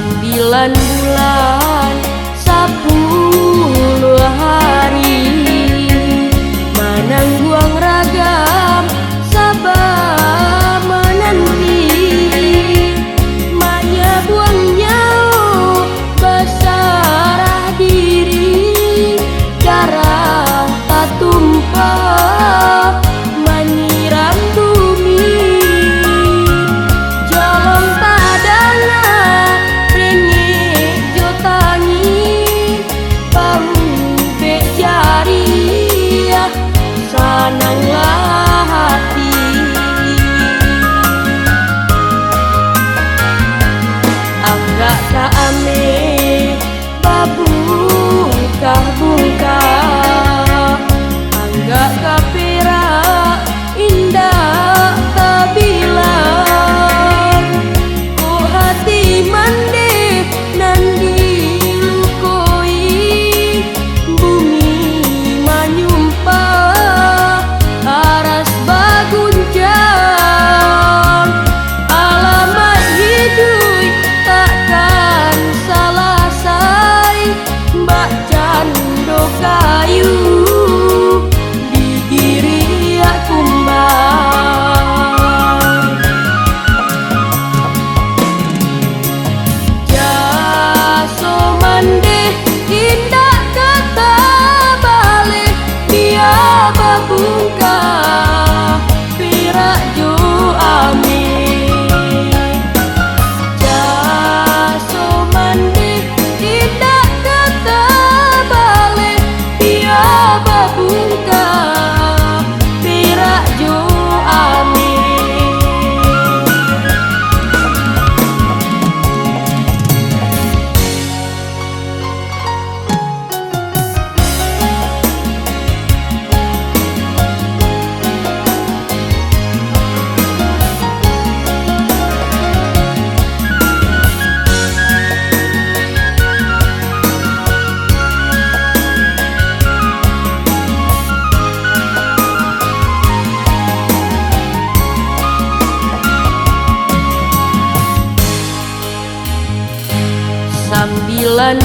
bulan 10 hari menangguang ragam sabar menanti menyebuang nyawa besarah diri darah tak tumpah menyiram bumi jolong padana ringik jotangi pembek jariah sananglah hati anggak kaame babungkah-bungkah anggak kaperak indah tabilang ku hati mandeh nan dilukoi bumi menyumpah aras baguncang alamat hidup takkan salah say mbak cando kayu digiri kumbang jaso mandeh indah kata balik dia babungkah pirak jo amin jaso mandeh indah kata balik dia babungkah pirak jo amin 9 bulan